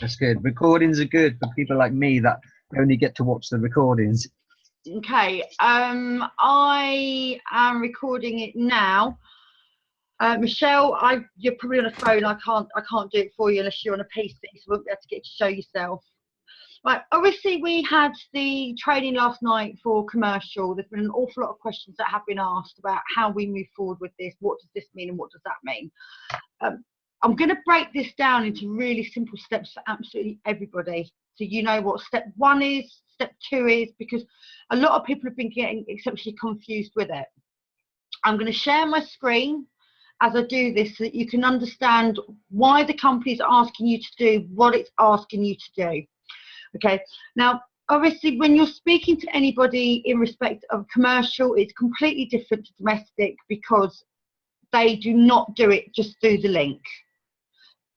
That's good. Recordings are good for people like me that only get to watch the recordings. Okay, I am recording it now. Michelle, you're probably on a phone. I can't do it for you unless you're on a PC, so you won't be able to get to show yourself. Right, obviously we had the training last night for commercial. There's been an awful lot of questions that have been asked about how we move forward with this. What does this mean and what does that mean? I'm going to break this down into really simple steps for absolutely everybody. So you know what step 1 is, step 2 is, because a lot of people have been getting exceptionally confused with it. I'm going to share my screen as I do this so that you can understand why the company is asking you to do what it's asking you to do. Okay, now obviously when you're speaking to anybody in respect of commercial, it's completely different to domestic because they do not do it just through the link.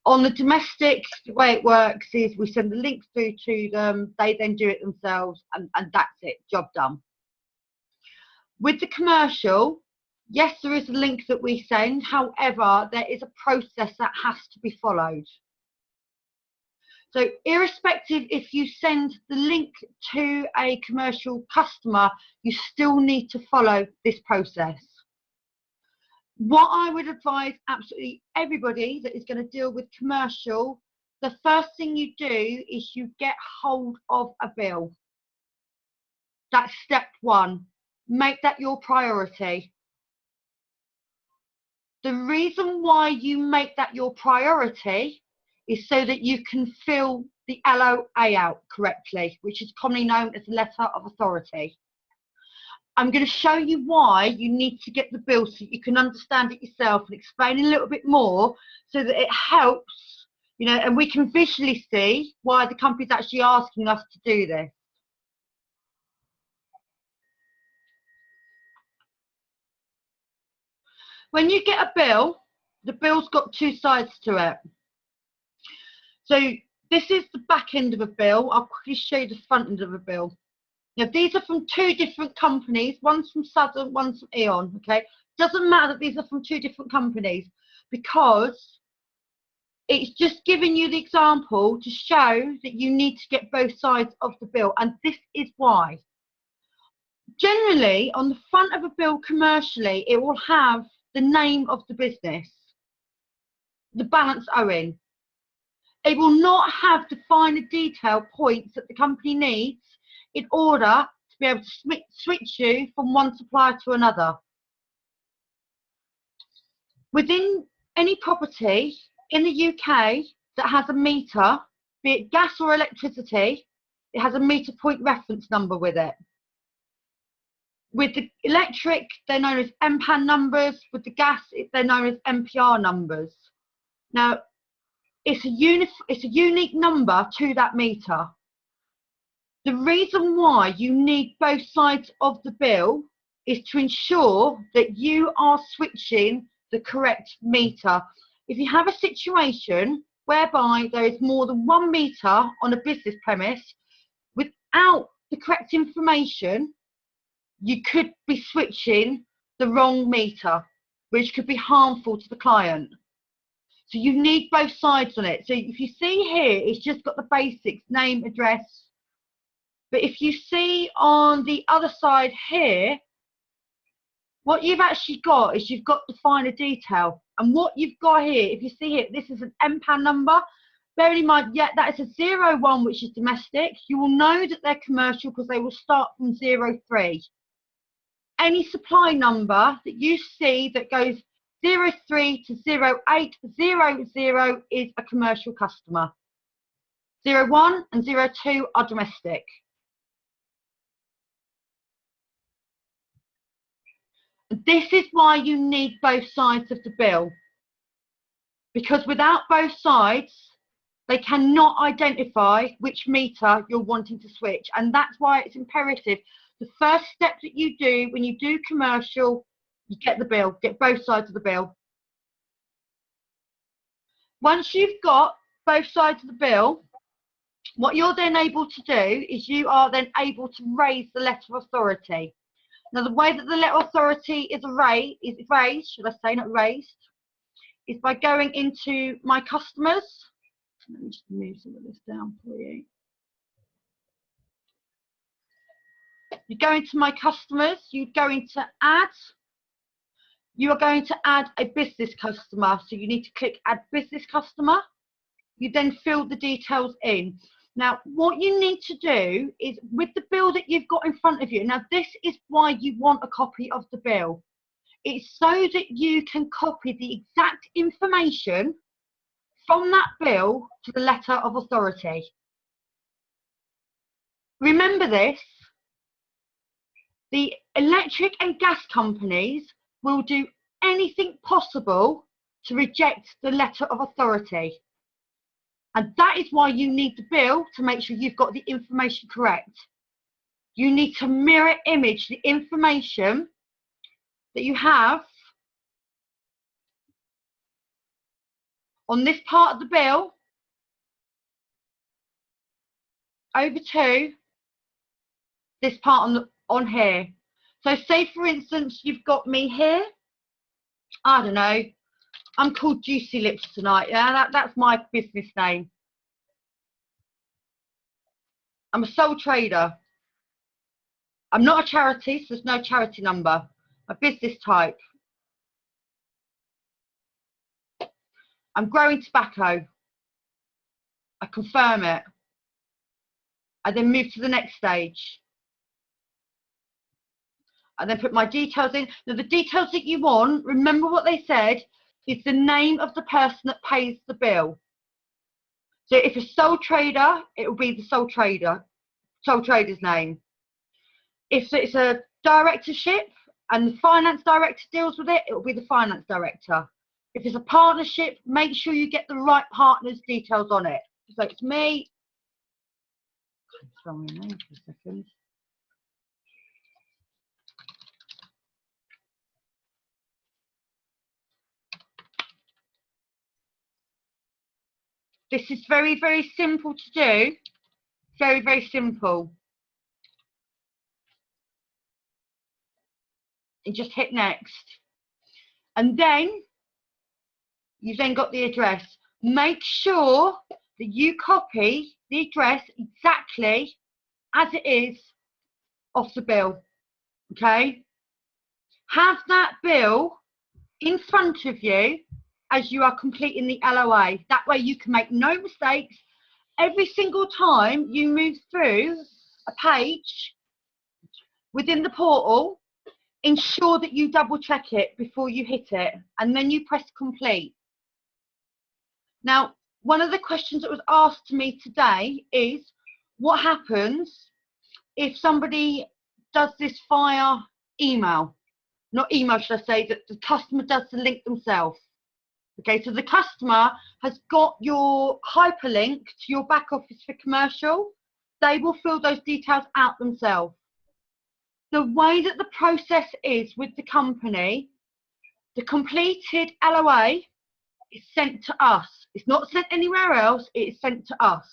On the domestic, the way it works is we send the link through to them, they then do it themselves, and that's it, job done. With the commercial, yes, there is a link that we send, however, there is a process that has to be followed. So irrespective if you send the link to a commercial customer, you still need to follow this process. What I would advise absolutely everybody that is going to deal with commercial, the first thing you do is you get hold of a bill. That's step 1. Make that your priority. The reason why you make that your priority is so that you can fill the LOA out correctly, which is commonly known as a letter of authority. I'm going to show you why you need to get the bill so you can understand it yourself and explain a little bit more so that it helps, you know, and we can visually see why the company's actually asking us to do this. When you get a bill, the bill's got 2 sides to it. So this is the back end of a bill. I'll quickly show you the front end of a bill. Now these are from 2 different companies. One's from Southern, one's from Eon. Okay, doesn't matter that these are from 2 different companies because it's just giving you the example to show that you need to get both sides of the bill, and this is why. Generally, on the front of a bill commercially, it will have the name of the business, the balance owing. It will not have the finer detail points that the company needs in order to be able to switch you from one supplier to another. Within any property in the UK that has a meter, be it gas or electricity, it has a meter point reference number with it. With the electric, they're known as MPAN numbers. With the gas, they're known as MPR numbers. Now, it's a unique number to that meter. The reason why you need both sides of the bill is to ensure that you are switching the correct meter. If you have a situation whereby there is more than 1 meter on a business premise without the correct information, you could be switching the wrong meter, which could be harmful to the client. So you need both sides on it. So if you see here, it's just got the basics, name, address. But if you see on the other side here, what you've actually got is you've got the finer detail. And what you've got here, if you see here, this is an MPAN number. Bearing in mind, yeah, that is a 01, which is domestic. You will know that they're commercial because they will start from 03. Any supply number that you see that goes 03 to 0800 is a commercial customer. 01 and 02 are domestic. This is why you need both sides of the bill, because without both sides, they cannot identify which meter you're wanting to switch, and that's why it's imperative. The first step that you do when you do commercial, you get the bill, get both sides of the bill. Once you've got both sides of the bill, what you're then able to do is you are then able to raise the letter of authority. Now, the way that the letter of authority is raised, should I say, not raised, is by going into my customers. Let me just move some of this down for you. You go into my customers, you go into add. You are going to add a business customer. So you need to click add business customer. You then fill the details in. Now, what you need to do is with the bill that you've got in front of you. Now, this is why you want a copy of the bill. It's so that you can copy the exact information from that bill to the letter of authority. Remember this, the electric and gas companies will do anything possible to reject the letter of authority. And that is why you need the bill to make sure you've got the information correct. You need to mirror image the information that you have on this part of the bill over to this part on here. So say for instance you've got me here, I don't know, I'm called Juicy Lips tonight, yeah, that's my business name. I'm a sole trader. I'm not a charity, so there's no charity number. My business type. I'm growing tobacco. I confirm it. I then move to the next stage. I then put my details in. Now the details that you want, remember what they said, is the name of the person that pays the bill. So if it's sole trader, it will be the sole trader's name. If it's a directorship and the finance director deals with it, it will be the finance director. If it's a partnership, make sure you get the right partner's details on it. So it's me. Spell my name for a second. This is very, very simple to do. Very, very simple. And just hit next. And then you've then got the address. Make sure that you copy the address exactly as it is off the bill. Okay? Have that bill in front of you as you are completing the LOA. That way you can make no mistakes. Every single time you move through a page within the portal, ensure that you double check it before you hit it, and then you press complete. Now, one of the questions that was asked to me today is, what happens if somebody does this via email? Not email, should I say, that the customer does the link themselves. Okay, so the customer has got your hyperlink to your back office for commercial. They will fill those details out themselves. The way that the process is with the company, the completed LOA is sent to us. It's not sent anywhere else, it is sent to us.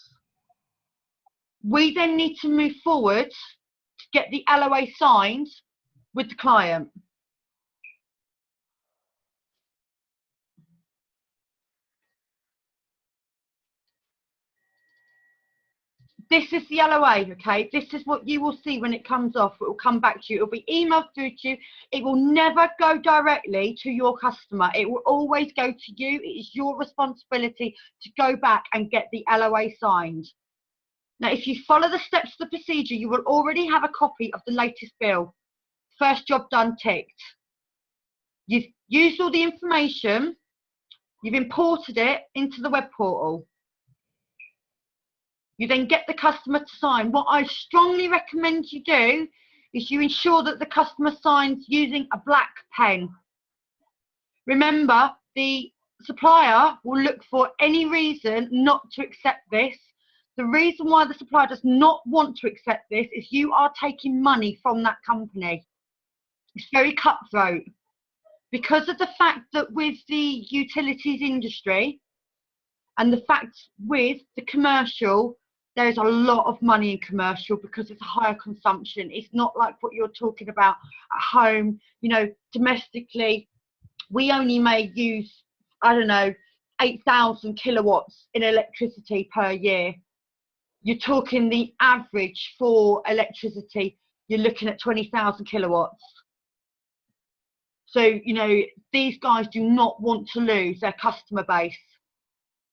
We then need to move forward to get the LOA signed with the client. This is the LOA, okay? This is what you will see when it comes off. It will come back to you. It will be emailed through to you. It will never go directly to your customer. It will always go to you. It is your responsibility to go back and get the LOA signed. Now, if you follow the steps of the procedure, you will already have a copy of the latest bill. First job done, ticked. You've used all the information. You've imported it into the web portal. You then get the customer to sign. What I strongly recommend you do is you ensure that the customer signs using a black pen. Remember, the supplier will look for any reason not to accept this. The reason why the supplier does not want to accept this is you are taking money from that company. It's very cutthroat. Because of the fact that with the utilities industry and the fact with the commercial, there's a lot of money in commercial because it's a higher consumption. It's not like what you're talking about at home. You know, domestically, we only may use, I don't know, 8,000 kilowatts in electricity per year. You're talking the average for electricity, you're looking at 20,000 kilowatts. So, you know, these guys do not want to lose their customer base,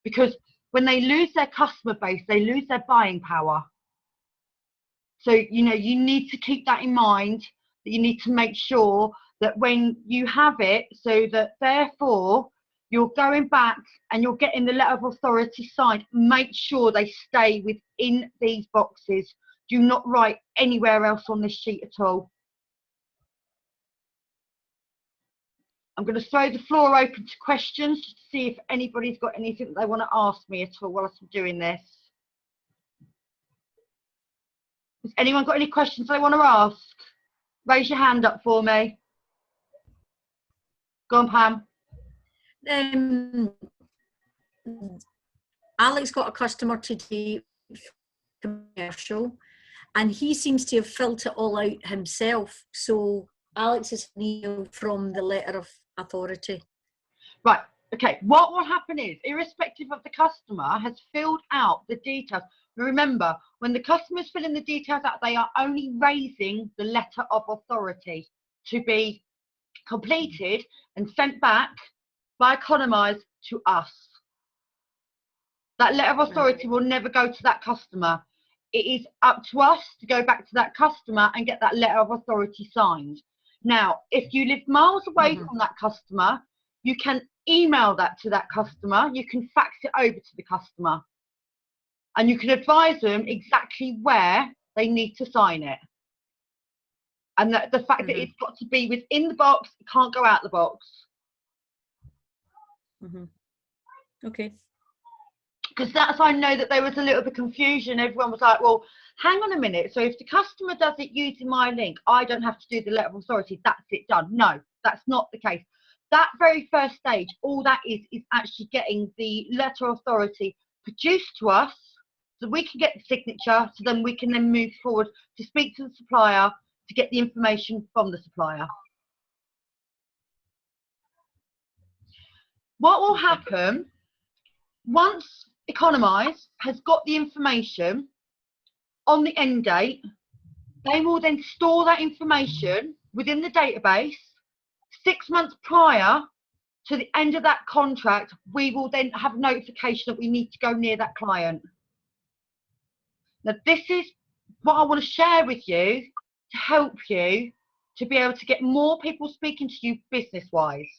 because when they lose their customer base, they lose their buying power. So, you know, you need to keep that in mind, that you need to make sure that when you have it, so that therefore you're going back and you're getting the letter of authority signed, make sure they stay within these boxes. Do not write anywhere else on this sheet at all. I'm going to throw the floor open to questions to see if anybody's got anything that they want to ask me at all while I'm doing this. Has anyone got any questions they want to ask? Raise your hand up for me. Go on, Pam. Alex got a customer today, commercial, and he seems to have filled it all out himself. So Alex is an email from the letter of authority. Right, okay. What will happen is, irrespective of the customer has filled out the details. Remember, when the customer's filling the details out, they are only raising the letter of authority to be completed and sent back by Economise to us. That letter of authority will never go to that customer. It is up to us to go back to that customer and get that letter of authority signed. Now, if you live miles away from that customer, you can email that to that customer, you can fax it over to the customer, and you can advise them exactly where they need to sign it. And that the fact that it's got to be within the box, it can't go out the box. Okay. Because that's, I know that there was a little bit of confusion. Everyone was like, well, hang on a minute. So if the customer does it using my link, I don't have to do the letter of authority. That's it done. No, that's not the case. That very first stage, all that is actually getting the letter of authority produced to us so we can get the signature, so then we can then move forward to speak to the supplier to get the information from the supplier. What will happen once Economise has got the information on the end date, they will then store that information within the database. 6 months prior to the end of that contract, we will then have notification that we need to go near that client. Now, this is what I want to share with you to help you to be able to get more people speaking to you business-wise.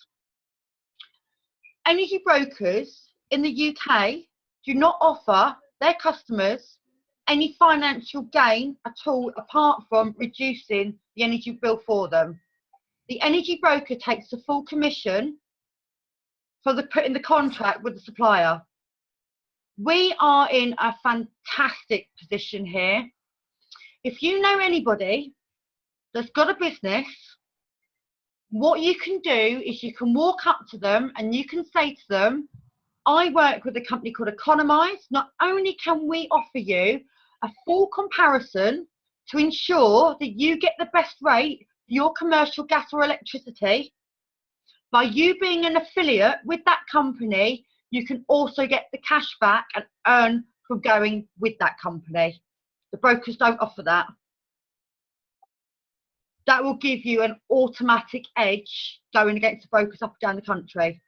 Energy brokers in the UK do not offer their customers any financial gain at all, apart from reducing the energy bill for them. The energy broker takes the full commission for putting the contract with the supplier. We are in a fantastic position here. If you know anybody that's got a business, what you can do is you can walk up to them and you can say to them, I work with a company called Economise. Not only can we offer you a full comparison to ensure that you get the best rate for your commercial gas or electricity, by you being an affiliate with that company, you can also get the cash back and earn from going with that company. The brokers don't offer that. That will give you an automatic edge going against the brokers up and down the country.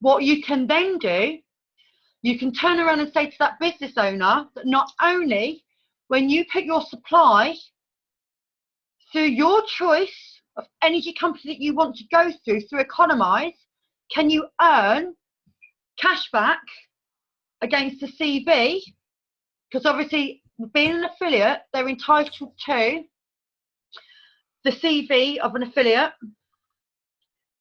What you can then do, you can turn around and say to that business owner that not only when you put your supply through your choice of energy company that you want to go through Economise, can you earn cash back against the CV? Because obviously, being an affiliate, they're entitled to the CV of an affiliate.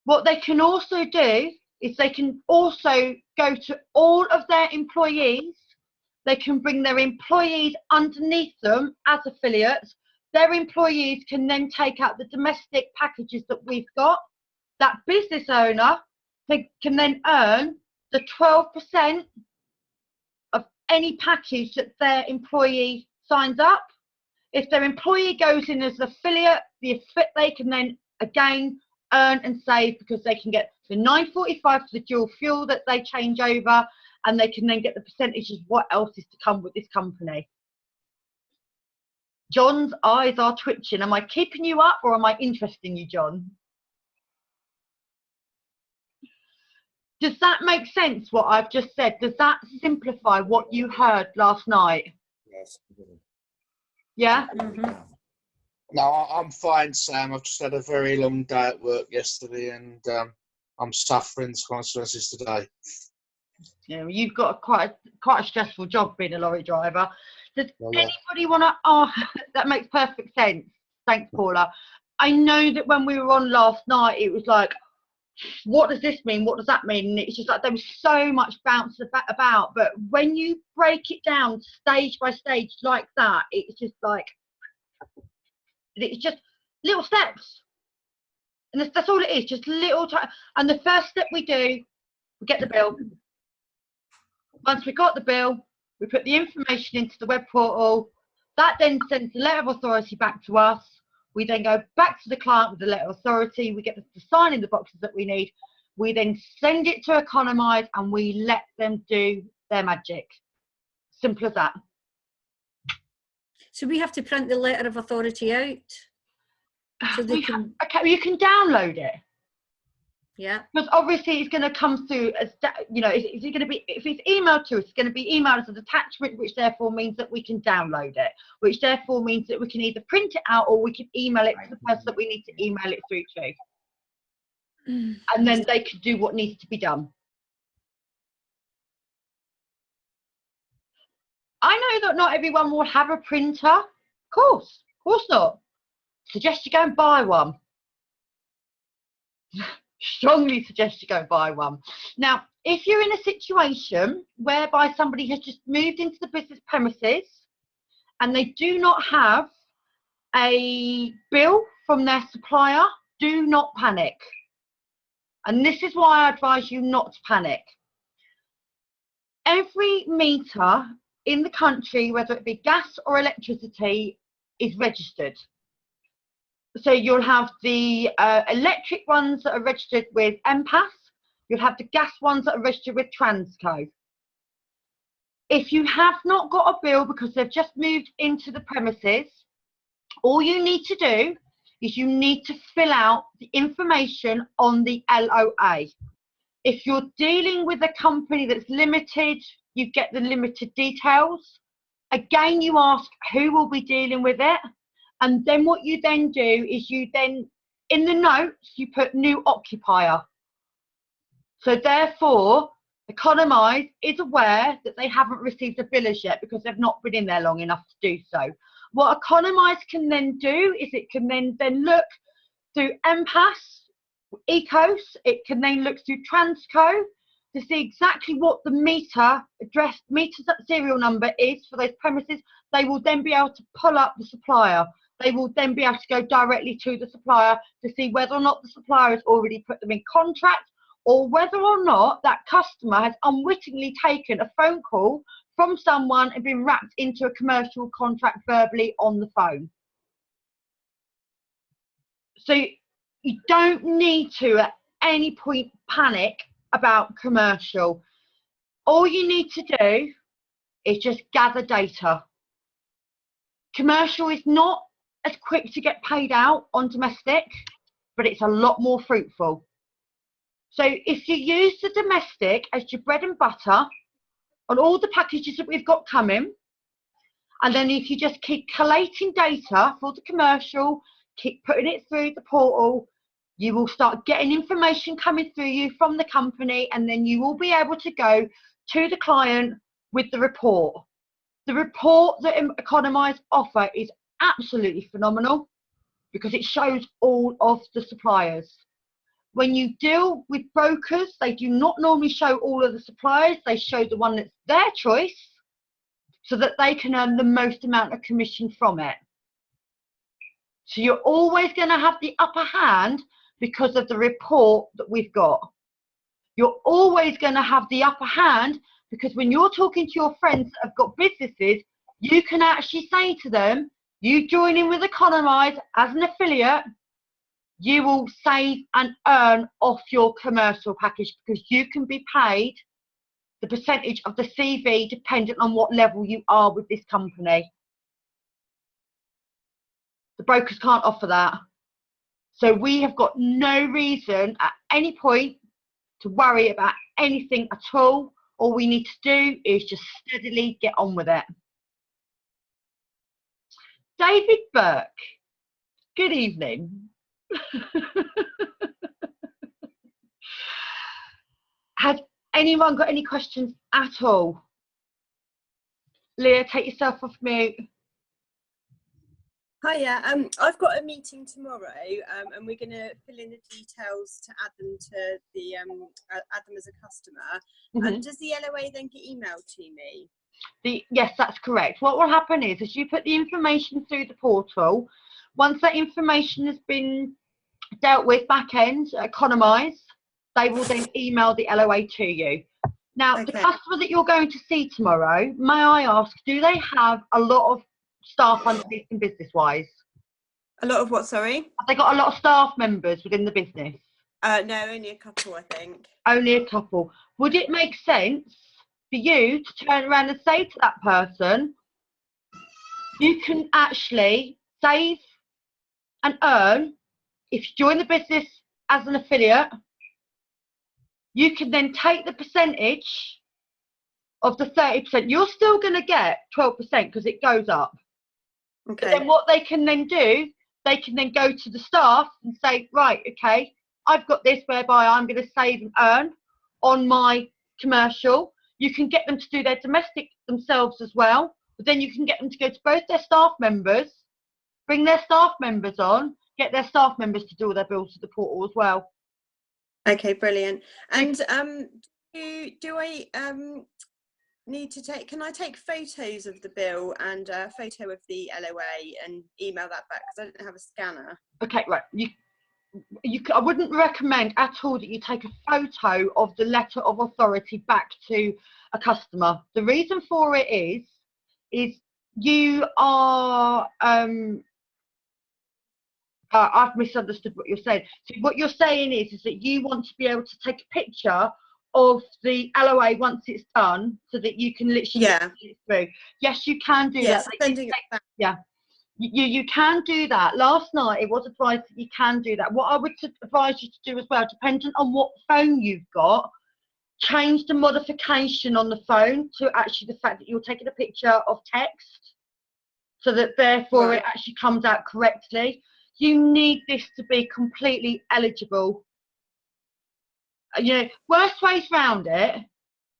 What they can also do is they can also go to all of their employees. They can bring their employees underneath them as affiliates. Their employees can then take out the domestic packages that we've got. That business owner can then earn the 12% of any package that their employee signs up. If their employee goes in as an affiliate, they can then again earn and save, because they can get the 9.45 for the dual fuel that they change over, and they can then get the percentages of what else is to come with this company. John's eyes are twitching. Am I keeping you up, or am I interesting you, John? Does that make sense, what I've just said? Does that simplify what you heard last night? Yes. Yeah? No, I'm fine, Sam. I've just had a very long day at work yesterday, and I'm suffering consequences today. Yeah, you've got quite a stressful job being a lorry driver. Does Well, anybody want to? Oh, that makes perfect sense. Thanks, Paula. I know that when we were on last night, it was like, what does this mean? What does that mean? And it's just like there was so much bounce about. But when you break it down stage by stage like that, it's just like, it's just little steps. And that's all it is, just little time. And the first step we do, we get the bill. Once we got the bill, we put the information into the web portal. That then sends the letter of authority back to us. We then go back to the client with the letter of authority. We get them to sign in the boxes that we need. We then send it to Economise, and we let them do their magic. Simple as that. So we have to print the letter of authority out. So they can, okay, you can download it. yeah. Because obviously it's going to come through as, you know, it's going to be, if it's emailed to us, it's going to be emailed as an attachment, which therefore means that we can download it, which therefore means that we can either print it out or we can email it to the person that we need to email it through to. And then they can do what needs to be done. I know that not everyone will have a printer. Of course not. Suggest you go and buy one. Strongly suggest you go buy one. Now, if you're in a situation whereby somebody has just moved into the business premises and they do not have a bill from their supplier, do not panic. And this is why I advise you not to panic. Every meter in the country, whether it be gas or electricity, is registered. So you'll have the electric ones that are registered with MPAS. You'll have the gas ones that are registered with Transco. If you have not got a bill because they've just moved into the premises, all you need to do is you need to fill out the information on the LOA. If you're dealing with a company that's limited, you get the limited details. Again, you ask who will be dealing with it. And then what you then do is you then, in the notes, you put new occupier. So therefore, Economise is aware that they haven't received a bill as yet because they've not been in there long enough to do so. What Economise can then do is it can then look through MPAS, ECOS, it can then look through Transco to see exactly what the meter serial number is for those premises. They will then be able to pull up the supplier. They will then be able to go directly to the supplier to see whether or not the supplier has already put them in contract, or whether or not that customer has unwittingly taken a phone call from someone and been wrapped into a commercial contract verbally on the phone. So you don't need to at any point panic about commercial. All you need to do is just gather data. Commercial is not as quick to get paid out on domestic, but it's a lot more fruitful. So if you use the domestic as your bread and butter on all the packages that we've got coming, and then if you just keep collating data for the commercial, keep putting it through the portal, you will start getting information coming through you from the company, and then you will be able to go to the client with the report. The report that Economise offer is absolutely phenomenal because it shows all of the suppliers. When you deal with brokers, they do not normally show all of the suppliers. They show the one that's their choice so that they can earn the most amount of commission from it. So you're always going to have the upper hand because of the report that we've got. You're always going to have the upper hand because when you're talking to your friends that have got businesses, you can actually say to them, you join in with Economise as an affiliate, you will save and earn off your commercial package, because you can be paid the percentage of the CV dependent on what level you are with this company. The brokers can't offer that. So we have got no reason at any point to worry about anything at all. All we need to do is just steadily get on with it. David Burke, good evening. Has anyone got any questions at all? Leah, take yourself off mute. Hiya, I've got a meeting tomorrow, and we're going to fill in the details to add them to the add them as a customer. And does the LOA then get emailed to me? Yes, that's correct. What will happen is, as you put the information through the portal, once that information has been dealt with back end, economised, they will then email the LOA to you. Now, the customer that you're going to see tomorrow, may I ask, do they have a lot of staff underneath them business-wise? A lot of what, sorry? Have they got a lot of staff members within the business? No, only a couple, I think. Only a couple. Would it make sense for you to turn around and say to that person, you can actually save and earn if you join the business as an affiliate? You can then take the percentage of the 30%. You're still going to get 12% because it goes up. Okay. But then what they can then do, they can then go to the staff and say, right, okay, I've got this whereby I'm going to save and earn on my commercial. You can get them to do their domestic themselves as well, but then you can get them to go to both their staff members, bring their staff members on, get their staff members to do all their bills to the portal as well. Okay, brilliant. And do I need to take, can I take photos of the bill and a photo of the LOA and email that back, because I don't have a scanner? Okay, right. I wouldn't recommend at all that you take a photo of the letter of authority back to a customer. The reason for it is you are I've misunderstood what you're saying. So what you're saying is that you want to be able to take a picture of the LOA once it's done, so that you can literally see it through. Yes, you can do that. Sending it back. Yeah, you can do that. Last night it was advised that you can do that. What I would advise you to do as well, depending on what phone you've got, change the modification on the phone to actually the fact that you're taking a picture of text, so that therefore it actually comes out correctly. You need this to be completely eligible. You know, worst ways round it,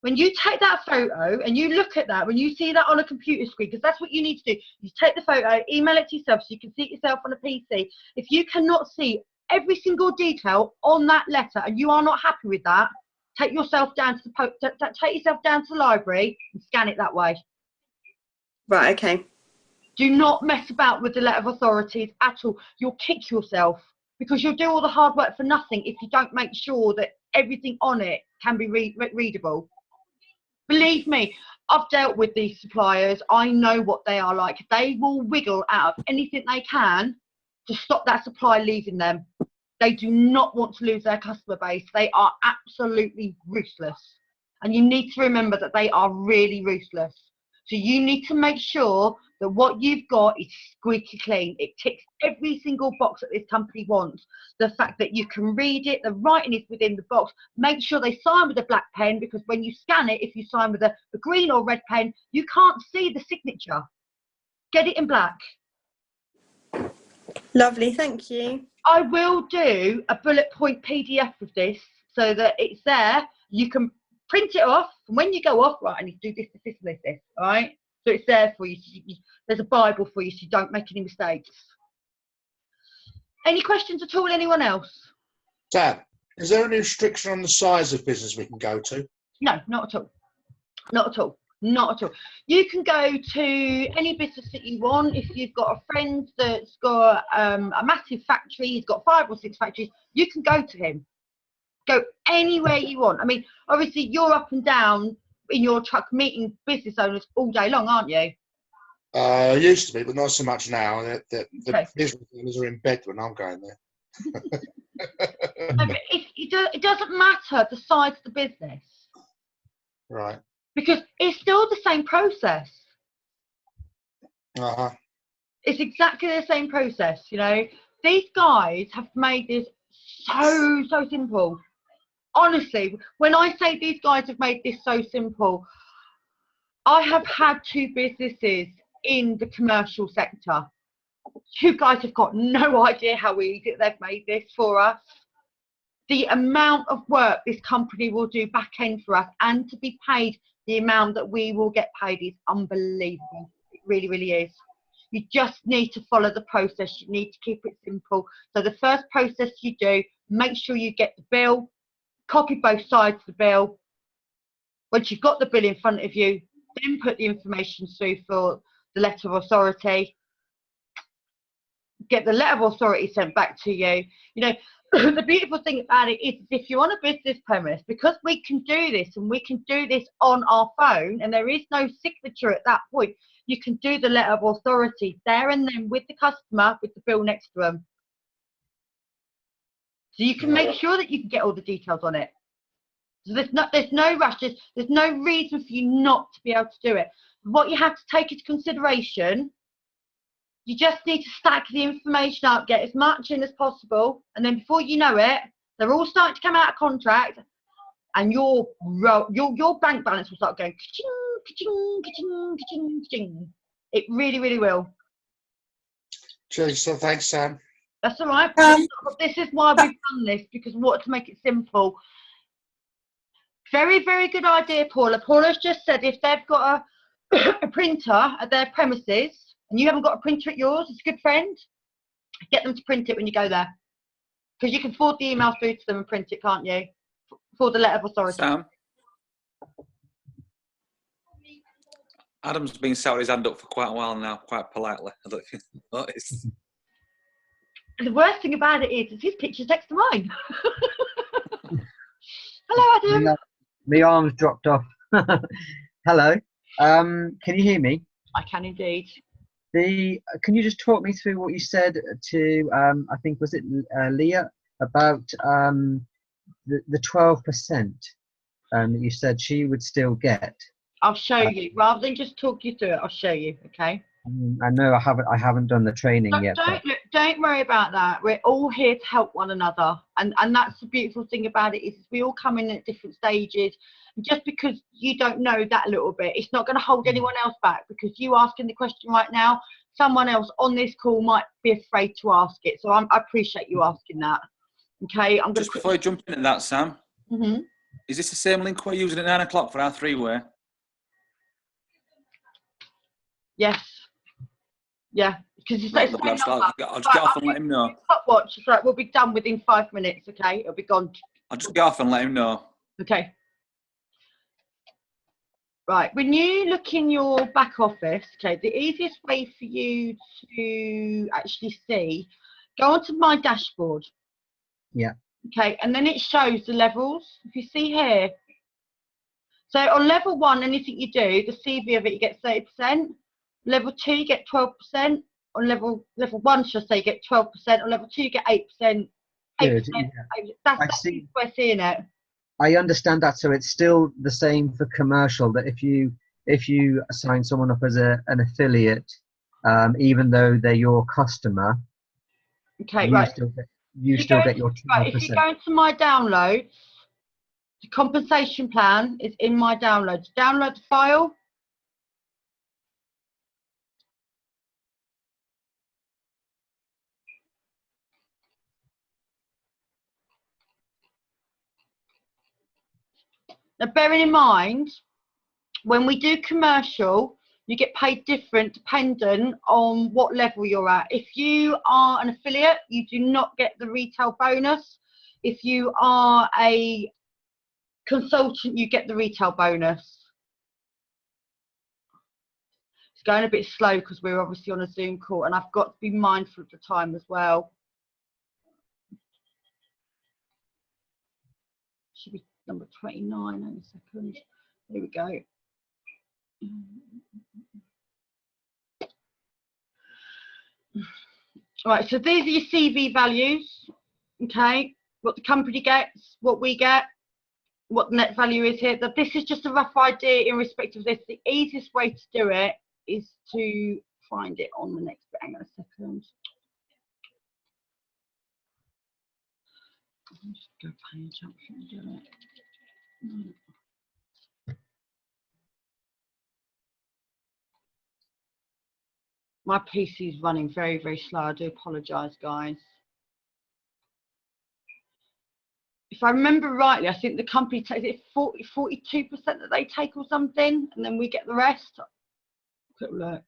when you take that photo and you look at that, when you see that on a computer screen, because that's what you need to do, you take the photo, email it to yourself so you can see it yourself on a PC. If you cannot see every single detail on that letter and you are not happy with that, take yourself down to the library and scan it that way. Right, okay. Do not mess about with the letter of authorities at all. You'll kick yourself, because you'll do all the hard work for nothing if you don't make sure that everything on it can be readable. Believe me, I've dealt with these suppliers. I know what they are like. They will wiggle out of anything they can to stop that supply leaving them. They do not want to lose their customer base. They are absolutely ruthless. And you need to remember that they are really ruthless. So you need to make sure that what you've got is squeaky clean. It ticks every single box that this company wants. The fact that you can read it, the writing is within the box. Make sure they sign with a black pen, because when you scan it, if you sign with a green or red pen, you can't see the signature. Get it in black. Lovely, thank you. I will do a bullet point PDF of this so that it's there. You can print it off, and when you go off, right, I need to do this, this, this, this, all right? So it's there for you. There's a Bible for you so you don't make any mistakes. Any questions at all, anyone else? Dad, is there any restriction on the size of business we can go to? No, not at all. Not at all. Not at all. You can go to any business that you want. If you've got a friend that's got a massive factory, he's got 5 or 6 factories, you can go to him. Go anywhere you want. I mean, obviously, you're up and down in your truck meeting business owners all day long, aren't you? Used to be, but not so much now. The business owners are in bed when I'm going there. No, but it doesn't matter the size of the business, Right. because it's still the same process. Uh-huh. It's exactly the same process, you know. These guys have made this so simple. Honestly, when I say these guys have made this so simple, I have had 2 businesses in the commercial sector. You guys have got no idea how easy they've made this for us. The amount of work this company will do back end for us, and to be paid the amount that we will get paid, is unbelievable. It really, really is. You just need to follow the process. You need to keep it simple. So the first process you do, make sure you get the bill, copy both sides of the bill. Once you've got the bill in front of you, then put the information through for the letter of authority. Get the letter of authority sent back to you. You know, the beautiful thing about it is, if you're on a business premise, because we can do this, and we can do this on our phone, and there is no signature at that point, you can do the letter of authority there and then with the customer, with the bill next to them. So you can make sure that you can get all the details on it. So there's no rush. There's no reason for you not to be able to do it. What you have to take into consideration, you just need to stack the information up, get as much in as possible, and then before you know it, they're all starting to come out of contract, and your bank balance will start going ka-ching, ka-ching, ka-ching, ka-ching, ka-ching. It really, really will. Cheers, so thanks, Sam. That's all right. This is why we've done this, because we want to make it simple. Very, very good idea, Paula. Paula's just said if they've got a printer at their premises and you haven't got a printer at yours, it's a good friend, get them to print it when you go there. Because you can forward the email through to them and print it, can't you? For the letter of authority. Sam? Adam's been shouting his hand up for quite a while now, quite politely. I don't know if you noticed. The worst thing about it is his picture's next to mine. Hello, Adam. My arms dropped off. Hello. Can you hear me? I can indeed. Can you just talk me through what you said to I think was it Leah about the 12% that you said she would still get? I'll show you. Rather than just talk you through it, I'll show you. Okay. I know I haven't done the training yet. Don't worry about that. We're all here to help one another, and that's the beautiful thing about it, is we all come in at different stages. And just because you don't know that a little bit, it's not going to hold anyone else back, because you asking the question right now, someone else on this call might be afraid to ask it. So I appreciate you asking that. Okay. I'm just before you jump into that, Sam. Mm-hmm. Is this the same link we're using at 9 o'clock for our 3-way? Yes. Yeah, because it's Right, the same I'll just number. get off and let him know. Stopwatch. It's right. We'll be done within 5 minutes. Okay, it'll be gone. I'll just get off and let him know. Okay. Right. When you look in your back office, okay, the easiest way for you to actually see, go onto my dashboard. Yeah. Okay, and then it shows the levels. If you see here, so on level 1, anything you do, the CV of it, you get 30%. Level 2, you get 12%. On level 1, should I say, you get 12%. On level 2, you get 8%. 8%. Good. 8%. Yeah. That's we're seeing it. I understand that. So it's still the same for commercial, that if you assign someone up as an affiliate, even though they're your customer, okay, you right. you still get your 12%. Right, if you go into my downloads, the compensation plan is in my downloads. Download the file. Now, bearing in mind, when we do commercial, you get paid different dependent on what level you're at. If you are an affiliate, you do not get the retail bonus. If you are a consultant, you get the retail bonus. It's going a bit slow because we're obviously on a Zoom call, and I've got to be mindful of the time as well. Should be number 29 in a second. Here we go. Right, so these are your CV values. okay, what the company gets, what we get, what the net value is here. That this is just a rough idea in respect of this. The easiest way to do it is to find it on the next bit. Hang on a second. I'll just go page up and do it. My PC is running very, very slow. I do apologise, guys. If I remember rightly, I think the company takes it 42% that they take or something, and then we get the rest. Quick look.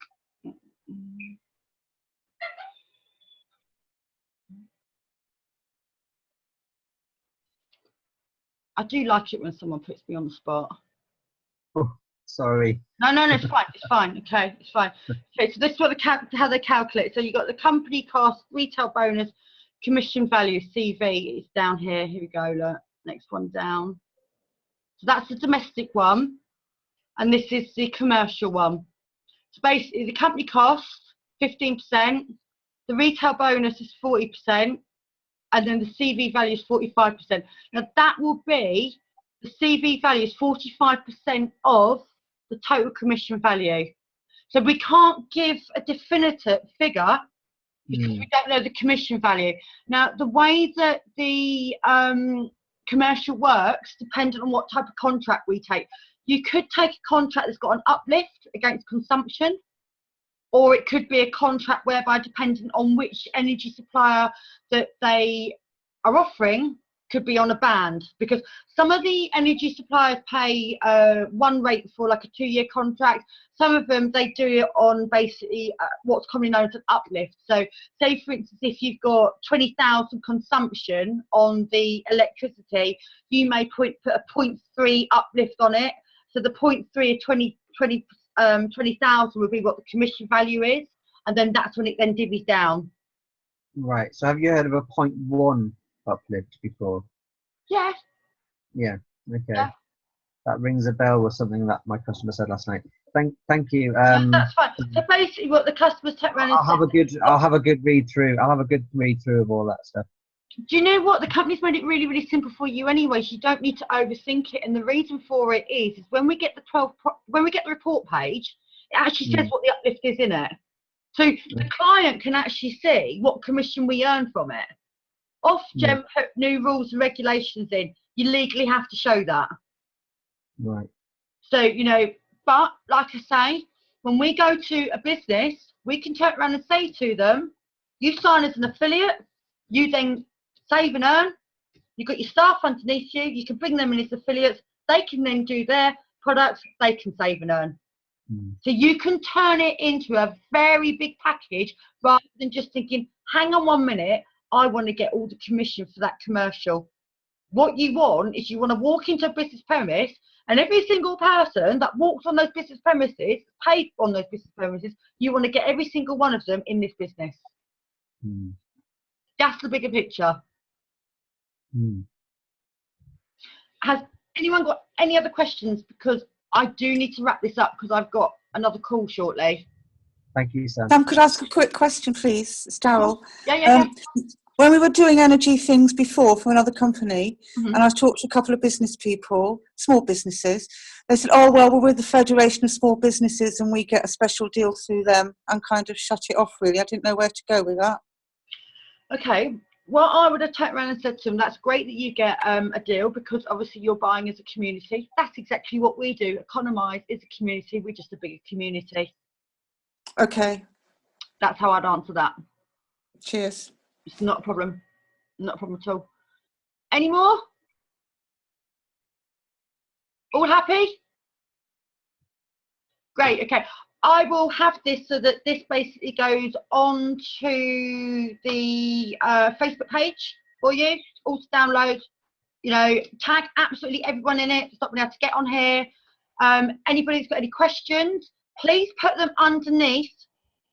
I do like it when someone puts me on the spot. Oh, sorry. No, it's fine. It's fine. Okay, it's fine. Okay, so this is what how they calculate. So you got the company cost, retail bonus, commission value, CV is down here. Here we go. Look, next one down. So that's the domestic one, and this is the commercial one. So basically, the company cost 15%, the retail bonus is 40%, and then the CV value is 45%. Now that will be, the CV value is 45% of the total commission value. So we can't give a definitive figure because we don't know the commission value. Now the way that the commercial works, depending on what type of contract we take, you could take a contract that's got an uplift against consumption, or it could be a contract whereby, depending on which energy supplier that they are offering, could be on a band, because some of the energy suppliers pay one rate for like a 2-year contract. Some of them, they do it on basically what's commonly known as an uplift. So say for instance, if you've got 20,000 consumption on the electricity, you may put a 0.3 uplift on it. So the 0.3 of 20,000 would be what the commission value is, and then that's when it then divvies down. Right. So have you heard of a 0.1 uplift before? Yeah. Yeah. Okay. Yeah. That rings a bell with something that my customer said last night. Thank you. No, that's fine. So basically, what the customers take around. I'll have a good read through. I'll have a good read through of all that stuff. Do you know what? The company's made it really, really simple for you anyways. You don't need to overthink it. And the reason for it is when we get the report page, it actually says what the uplift is in it. So the client can actually see what commission we earn from it. Ofgem put new rules and regulations in. You legally have to show that. Right. So, you know, but like I say, when we go to a business, we can turn around and say to them, you sign as an affiliate, you then save and earn. You've got your staff underneath you. You can bring them in as affiliates. They can then do their products. They can save and earn. So you can turn it into a very big package rather than just thinking, hang on 1 minute, I want to get all the commission for that commercial. What you want is you want to walk into a business premise, and every single person that walks on those business premises, paid on those business premises, you want to get every single one of them in this business. That's the bigger picture. Has anyone got any other questions? Because I do need to wrap this up because I've got another call shortly. Thank you, Sam. Sam, could I ask a quick question, please? It's Daryl. Yeah. When we were doing energy things before for another company, and I talked to a couple of business people, small businesses, they said, oh, well, we're with the Federation of Small Businesses and we get a special deal through them, and kind of shut it off, really. I didn't know where to go with that. Okay. Well, I would have turned around and said to them, that's great that you get a deal, because obviously you're buying as a community. That's exactly what we do. Economise is a community. We're just a bigger community. Okay. That's how I'd answer that. Cheers. It's not a problem. Not a problem at all. Any more? All happy? Great. Okay. I will have this so that this basically goes on to the Facebook page for you, all to download. You know, tag absolutely everyone in it to stop being able to get on here. Anybody who's got any questions, please put them underneath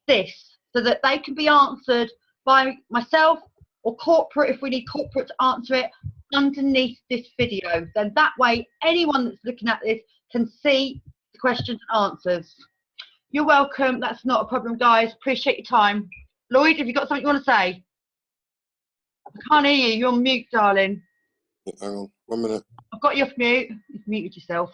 this so that they can be answered by myself or corporate, if we need corporate to answer it, underneath this video. Then that way, anyone that's looking at this can see the questions and answers. You're welcome. That's not a problem, guys. Appreciate your time. Lloyd, have you got something you want to say? I can't hear you. You're on mute, darling. Hang on, 1 minute. I've got you off mute. You've muted yourself.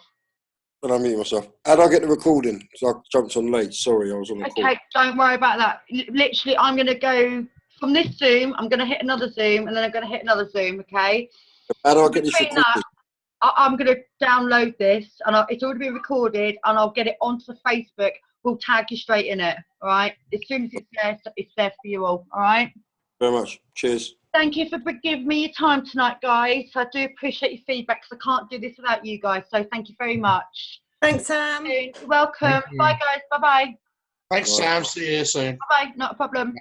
But I mute myself. How do I get the recording? So I jumped on late. Sorry, I was on a call. Okay, don't worry about that. Literally, I'm going to go from this Zoom. I'm going to hit another Zoom, and then I'm going to hit another Zoom. Okay. How do I get this Between recorded? that, I'm going to download this, and it's already been recorded, and I'll get it onto Facebook. We'll tag you straight in it. All right. As soon as it's there for you all. All right. Very much. Cheers. Thank you for giving me your time tonight, guys. I do appreciate your feedback because I can't do this without you guys. So thank you very much. Thanks, Sam. You're welcome. Thank you. Bye, guys. Bye-bye. Thanks, Right. Sam. See you soon. Bye-bye. Not a problem.